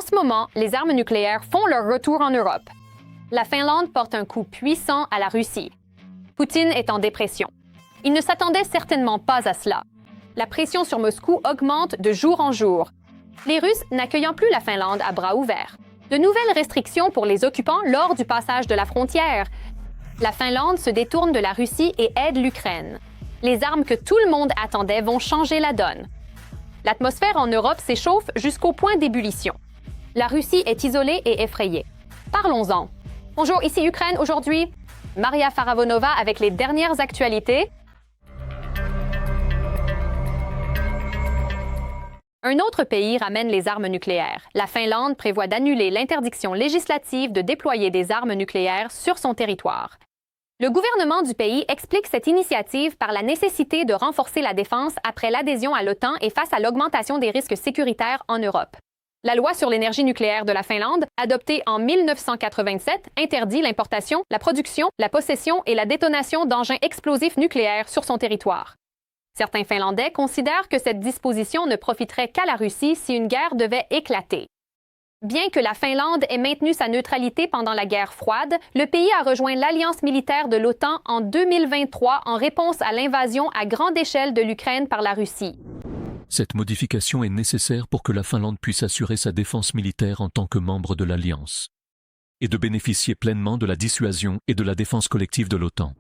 En ce moment, les armes nucléaires font leur retour en Europe. La Finlande porte un coup puissant à la Russie. Poutine est en dépression. Il ne s'attendait certainement pas à cela. La pression sur Moscou augmente de jour en jour. Les Russes n'accueillant plus la Finlande à bras ouverts. De nouvelles restrictions pour les occupants lors du passage de la frontière. La Finlande se détourne de la Russie et aide l'Ukraine. Les armes que tout le monde attendait vont changer la donne. L'atmosphère en Europe s'échauffe jusqu'au point d'ébullition. La Russie est isolée et effrayée. Parlons-en. Bonjour, ici Ukraine aujourd'hui. Maria Faravonova avec les dernières actualités. Un autre pays ramène les armes nucléaires. La Finlande prévoit d'annuler l'interdiction législative de déployer des armes nucléaires sur son territoire. Le gouvernement du pays explique cette initiative par la nécessité de renforcer la défense après l'adhésion à l'OTAN et face à l'augmentation des risques sécuritaires en Europe. La loi sur l'énergie nucléaire de la Finlande, adoptée en 1987, interdit l'importation, la production, la possession et la détonation d'engins explosifs nucléaires sur son territoire. Certains Finlandais considèrent que cette disposition ne profiterait qu'à la Russie si une guerre devait éclater. Bien que la Finlande ait maintenu sa neutralité pendant la guerre froide, le pays a rejoint l'alliance militaire de l'OTAN en 2023 en réponse à l'invasion à grande échelle de l'Ukraine par la Russie. Cette modification est nécessaire pour que la Finlande puisse assurer sa défense militaire en tant que membre de l'Alliance et de bénéficier pleinement de la dissuasion et de la défense collective de l'OTAN.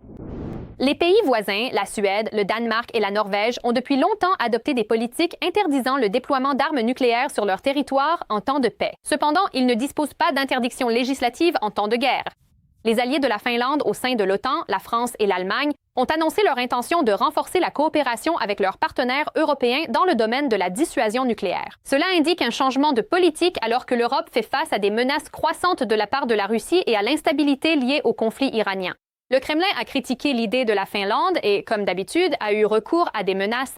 Les pays voisins, la Suède, le Danemark et la Norvège, ont depuis longtemps adopté des politiques interdisant le déploiement d'armes nucléaires sur leur territoire en temps de paix. Cependant, ils ne disposent pas d'interdiction législative en temps de guerre. Les alliés de la Finlande au sein de l'OTAN, la France et l'Allemagne, ont annoncé leur intention de renforcer la coopération avec leurs partenaires européens dans le domaine de la dissuasion nucléaire. Cela indique un changement de politique alors que l'Europe fait face à des menaces croissantes de la part de la Russie et à l'instabilité liée au conflit iranien. Le Kremlin a critiqué l'idée de la Finlande et, comme d'habitude, a eu recours à des menaces.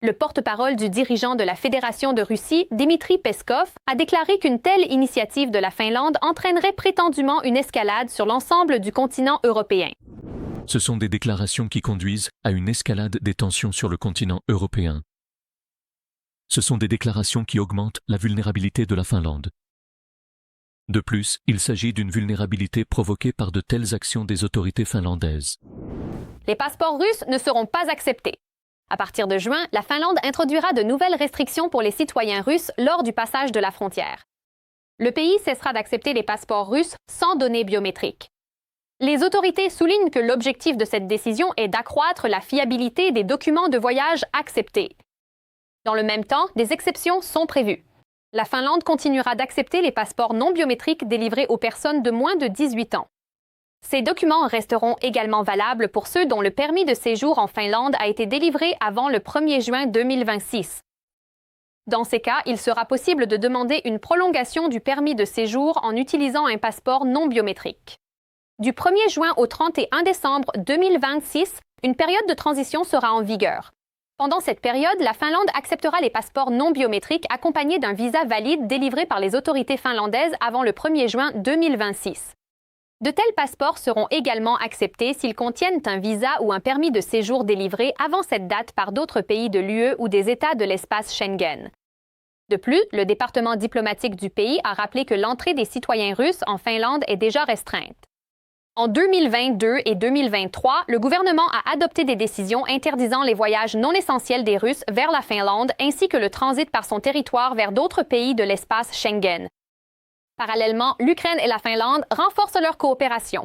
Le porte-parole du dirigeant de la Fédération de Russie, Dmitri Peskov, a déclaré qu'une telle initiative de la Finlande entraînerait prétendument une escalade sur l'ensemble du continent européen. Ce sont des déclarations qui conduisent à une escalade des tensions sur le continent européen. Ce sont des déclarations qui augmentent la vulnérabilité de la Finlande. De plus, il s'agit d'une vulnérabilité provoquée par de telles actions des autorités finlandaises. Les passeports russes ne seront pas acceptés. À partir de juin, la Finlande introduira de nouvelles restrictions pour les citoyens russes lors du passage de la frontière. Le pays cessera d'accepter les passeports russes sans données biométriques. Les autorités soulignent que l'objectif de cette décision est d'accroître la fiabilité des documents de voyage acceptés. Dans le même temps, des exceptions sont prévues. La Finlande continuera d'accepter les passeports non biométriques délivrés aux personnes de moins de 18 ans. Ces documents resteront également valables pour ceux dont le permis de séjour en Finlande a été délivré avant le 1er juin 2026. Dans ces cas, il sera possible de demander une prolongation du permis de séjour en utilisant un passeport non biométrique. Du 1er juin au 31 décembre 2026, une période de transition sera en vigueur. Pendant cette période, la Finlande acceptera les passeports non biométriques accompagnés d'un visa valide délivré par les autorités finlandaises avant le 1er juin 2026. De tels passeports seront également acceptés s'ils contiennent un visa ou un permis de séjour délivré avant cette date par d'autres pays de l'UE ou des États de l'espace Schengen. De plus, le département diplomatique du pays a rappelé que l'entrée des citoyens russes en Finlande est déjà restreinte. En 2022 et 2023, le gouvernement a adopté des décisions interdisant les voyages non essentiels des Russes vers la Finlande ainsi que le transit par son territoire vers d'autres pays de l'espace Schengen. Parallèlement, l'Ukraine et la Finlande renforcent leur coopération.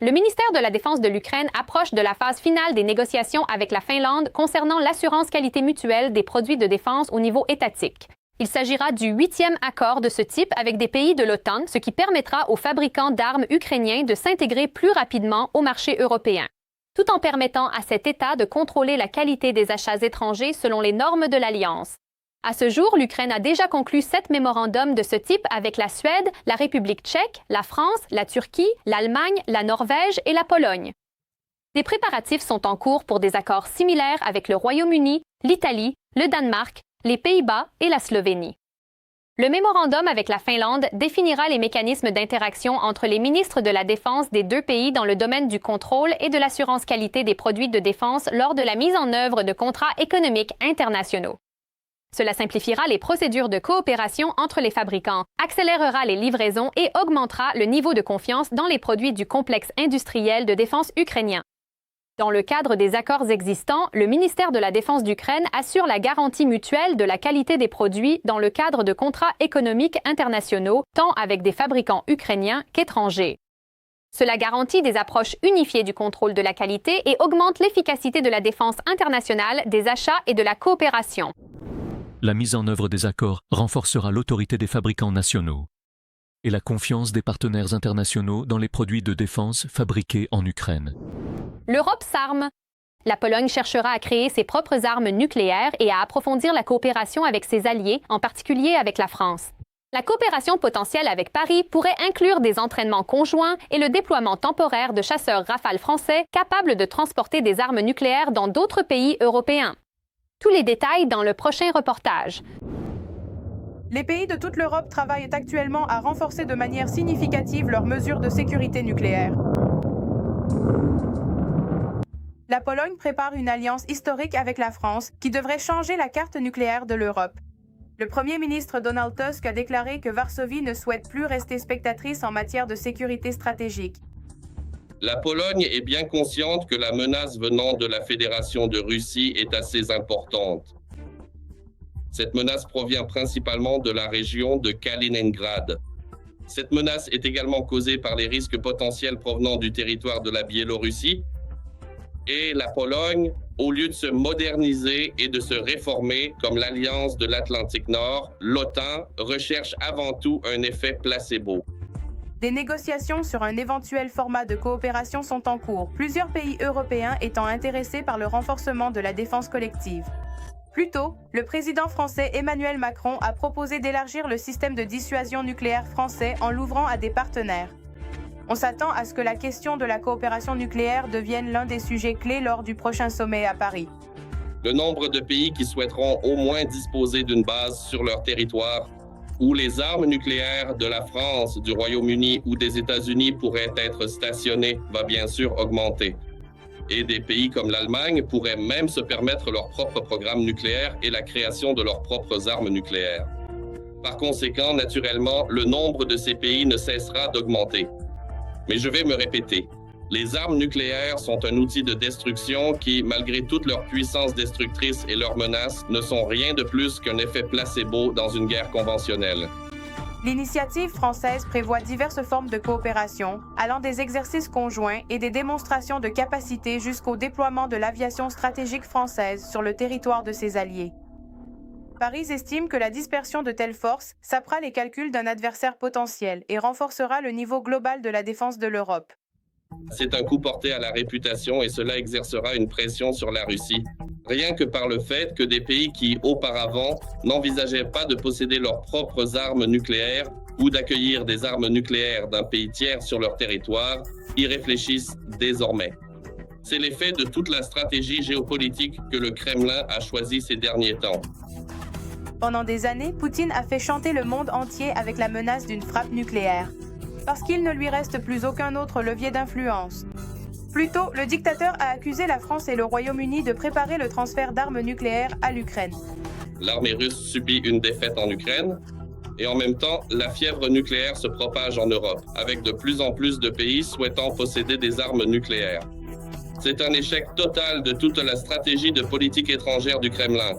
Le ministère de la Défense de l'Ukraine approche de la phase finale des négociations avec la Finlande concernant l'assurance qualité mutuelle des produits de défense au niveau étatique. Il s'agira du 8e accord de ce type avec des pays de l'OTAN, ce qui permettra aux fabricants d'armes ukrainiens de s'intégrer plus rapidement au marché européen, tout en permettant à cet État de contrôler la qualité des achats étrangers selon les normes de l'Alliance. À ce jour, l'Ukraine a déjà conclu 7 mémorandums de ce type avec la Suède, la République tchèque, la France, la Turquie, l'Allemagne, la Norvège et la Pologne. Des préparatifs sont en cours pour des accords similaires avec le Royaume-Uni, l'Italie, le Danemark, les Pays-Bas et la Slovénie. Le mémorandum avec la Finlande définira les mécanismes d'interaction entre les ministres de la Défense des deux pays dans le domaine du contrôle et de l'assurance qualité des produits de défense lors de la mise en œuvre de contrats économiques internationaux. Cela simplifiera les procédures de coopération entre les fabricants, accélérera les livraisons et augmentera le niveau de confiance dans les produits du complexe industriel de défense ukrainien. Dans le cadre des accords existants, le ministère de la Défense d'Ukraine assure la garantie mutuelle de la qualité des produits dans le cadre de contrats économiques internationaux, tant avec des fabricants ukrainiens qu'étrangers. Cela garantit des approches unifiées du contrôle de la qualité et augmente l'efficacité de la défense internationale, des achats et de la coopération. La mise en œuvre des accords renforcera l'autorité des fabricants nationaux et la confiance des partenaires internationaux dans les produits de défense fabriqués en Ukraine. L'Europe s'arme. La Pologne cherchera à créer ses propres armes nucléaires et à approfondir la coopération avec ses alliés, en particulier avec la France. La coopération potentielle avec Paris pourrait inclure des entraînements conjoints et le déploiement temporaire de chasseurs Rafale français capables de transporter des armes nucléaires dans d'autres pays européens. Tous les détails dans le prochain reportage. Les pays de toute l'Europe travaillent actuellement à renforcer de manière significative leurs mesures de sécurité nucléaire. La Pologne prépare une alliance historique avec la France qui devrait changer la carte nucléaire de l'Europe. Le Premier ministre Donald Tusk a déclaré que Varsovie ne souhaite plus rester spectatrice en matière de sécurité stratégique. La Pologne est bien consciente que la menace venant de la Fédération de Russie est assez importante. Cette menace provient principalement de la région de Kaliningrad. Cette menace est également causée par les risques potentiels provenant du territoire de la Biélorussie. Et la Pologne, au lieu de se moderniser et de se réformer comme l'Alliance de l'Atlantique Nord, l'OTAN recherche avant tout un effet placebo. Des négociations sur un éventuel format de coopération sont en cours, plusieurs pays européens étant intéressés par le renforcement de la défense collective. Plus tôt, le président français Emmanuel Macron a proposé d'élargir le système de dissuasion nucléaire français en l'ouvrant à des partenaires. On s'attend à ce que la question de la coopération nucléaire devienne l'un des sujets clés lors du prochain sommet à Paris. Le nombre de pays qui souhaiteront au moins disposer d'une base sur leur territoire où les armes nucléaires de la France, du Royaume-Uni ou des États-Unis pourraient être stationnées va bien sûr augmenter. Et des pays comme l'Allemagne pourraient même se permettre leur propre programme nucléaire et la création de leurs propres armes nucléaires. Par conséquent, naturellement, le nombre de ces pays ne cessera d'augmenter. Mais je vais me répéter, les armes nucléaires sont un outil de destruction qui, malgré toute leur puissance destructrice et leurs menaces, ne sont rien de plus qu'un effet placebo dans une guerre conventionnelle. L'initiative française prévoit diverses formes de coopération, allant des exercices conjoints et des démonstrations de capacité jusqu'au déploiement de l'aviation stratégique française sur le territoire de ses alliés. Paris estime que la dispersion de telles forces sapera les calculs d'un adversaire potentiel et renforcera le niveau global de la défense de l'Europe. C'est un coup porté à la réputation et cela exercera une pression sur la Russie. Rien que par le fait que des pays qui, auparavant, n'envisageaient pas de posséder leurs propres armes nucléaires ou d'accueillir des armes nucléaires d'un pays tiers sur leur territoire, y réfléchissent désormais. C'est l'effet de toute la stratégie géopolitique que le Kremlin a choisie ces derniers temps. Pendant des années, Poutine a fait chanter le monde entier avec la menace d'une frappe nucléaire, parce qu'il ne lui reste plus aucun autre levier d'influence. Plus tôt, le dictateur a accusé la France et le Royaume-Uni de préparer le transfert d'armes nucléaires à l'Ukraine. L'armée russe subit une défaite en Ukraine, et en même temps, la fièvre nucléaire se propage en Europe, avec de plus en plus de pays souhaitant posséder des armes nucléaires. C'est un échec total de toute la stratégie de politique étrangère du Kremlin.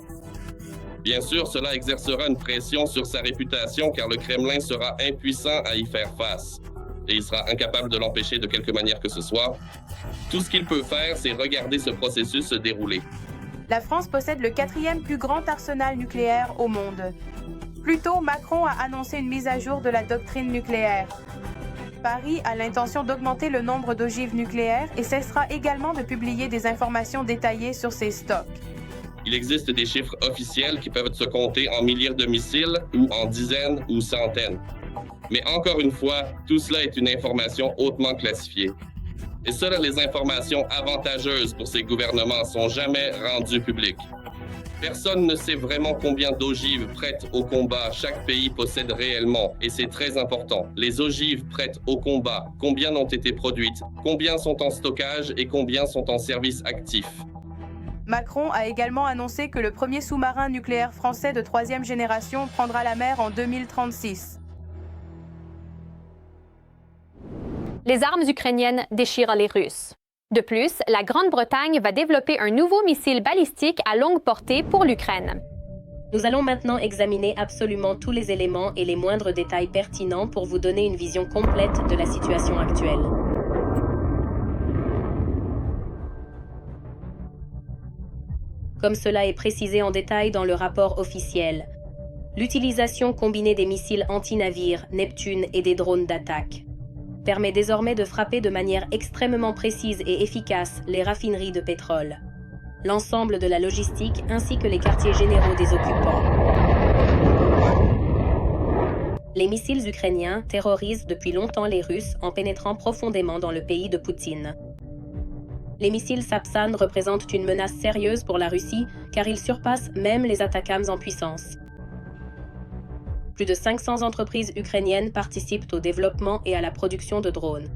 Bien sûr, cela exercera une pression sur sa réputation car le Kremlin sera impuissant à y faire face. Et il sera incapable de l'empêcher de quelque manière que ce soit. Tout ce qu'il peut faire, c'est regarder ce processus se dérouler. La France possède le 4e plus grand arsenal nucléaire au monde. Plus tôt, Macron a annoncé une mise à jour de la doctrine nucléaire. Paris a l'intention d'augmenter le nombre d'ogives nucléaires et cessera également de publier des informations détaillées sur ses stocks. Il existe des chiffres officiels qui peuvent se compter en milliers de missiles ou en dizaines ou centaines. Mais encore une fois, tout cela est une information hautement classifiée. Et seules les informations avantageuses pour ces gouvernements sont jamais rendues publiques. Personne ne sait vraiment combien d'ogives prêtes au combat chaque pays possède réellement, et c'est très important. Les ogives prêtes au combat, combien ont été produites, combien sont en stockage et combien sont en service actif. Macron a également annoncé que le premier sous-marin nucléaire français de 3e génération prendra la mer en 2036. Les armes ukrainiennes déchirent les Russes. De plus, la Grande-Bretagne va développer un nouveau missile balistique à longue portée pour l'Ukraine. Nous allons maintenant examiner absolument tous les éléments et les moindres détails pertinents pour vous donner une vision complète de la situation actuelle. Comme cela est précisé en détail dans le rapport officiel, l'utilisation combinée des missiles anti-navires, Neptune et des drones d'attaque permet désormais de frapper de manière extrêmement précise et efficace les raffineries de pétrole, l'ensemble de la logistique ainsi que les quartiers généraux des occupants. Les missiles ukrainiens terrorisent depuis longtemps les Russes en pénétrant profondément dans le pays de Poutine. Les missiles Sapsan représentent une menace sérieuse pour la Russie car ils surpassent même les ATACMS en puissance. Plus de 500 entreprises ukrainiennes participent au développement et à la production de drones.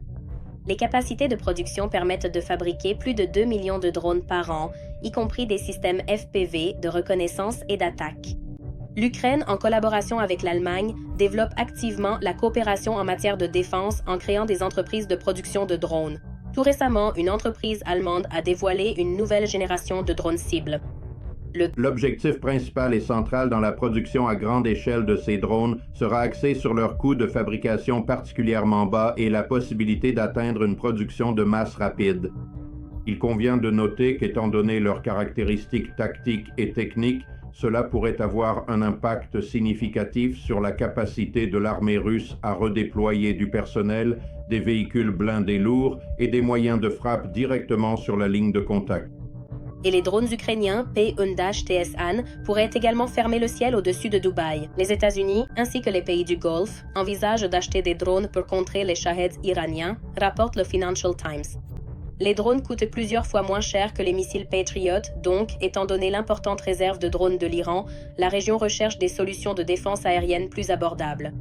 Les capacités de production permettent de fabriquer plus de 2 millions de drones par an, y compris des systèmes FPV de reconnaissance et d'attaque. L'Ukraine, en collaboration avec l'Allemagne, développe activement la coopération en matière de défense en créant des entreprises de production de drones. Tout récemment, une entreprise allemande a dévoilé une nouvelle génération de drones cibles. L'objectif principal et central dans la production à grande échelle de ces drones sera axé sur leur coût de fabrication particulièrement bas et la possibilité d'atteindre une production de masse rapide. Il convient de noter qu'étant donné leurs caractéristiques tactiques et techniques, cela pourrait avoir un impact significatif sur la capacité de l'armée russe à redéployer du personnel, des véhicules blindés lourds et des moyens de frappe directement sur la ligne de contact. Et les drones ukrainiens P-1-TSAN pourraient également fermer le ciel au-dessus de Dubaï. Les États-Unis, ainsi que les pays du Golfe, envisagent d'acheter des drones pour contrer les Shaheds iraniens, rapporte le Financial Times. Les drones coûtent plusieurs fois moins cher que les missiles Patriot, donc, étant donné l'importante réserve de drones de l'Iran, la région recherche des solutions de défense aérienne plus abordables.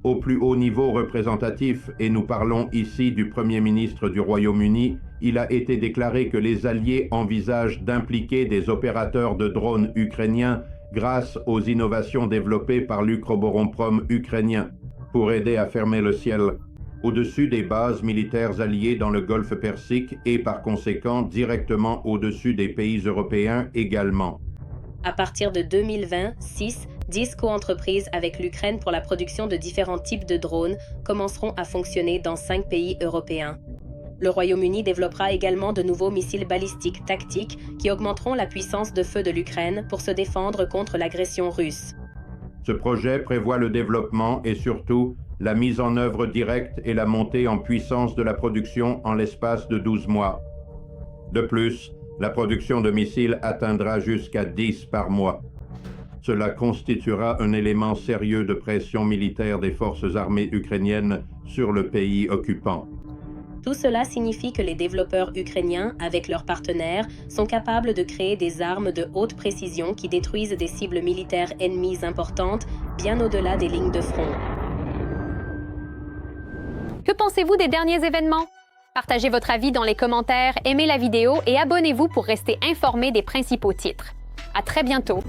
Au plus haut niveau représentatif, et nous parlons ici du Premier ministre du Royaume-Uni, il a été déclaré que les Alliés envisagent d'impliquer des opérateurs de drones ukrainiens grâce aux innovations développées par l'Ukroboronprom ukrainien pour aider à fermer le ciel au-dessus des bases militaires alliées dans le Golfe Persique et par conséquent directement au-dessus des pays européens également. À partir de 2020, 10 co-entreprises avec l'Ukraine pour la production de différents types de drones commenceront à fonctionner dans 5 pays européens. Le Royaume-Uni développera également de nouveaux missiles balistiques tactiques qui augmenteront la puissance de feu de l'Ukraine pour se défendre contre l'agression russe. Ce projet prévoit le développement et surtout la mise en œuvre directe et la montée en puissance de la production en l'espace de 12 mois. De plus, la production de missiles atteindra jusqu'à 10 par mois. Cela constituera un élément sérieux de pression militaire des forces armées ukrainiennes sur le pays occupant. Tout cela signifie que les développeurs ukrainiens, avec leurs partenaires, sont capables de créer des armes de haute précision qui détruisent des cibles militaires ennemies importantes, bien au-delà des lignes de front. Que pensez-vous des derniers événements? Partagez votre avis dans les commentaires, aimez la vidéo et abonnez-vous pour rester informé des principaux titres. À très bientôt!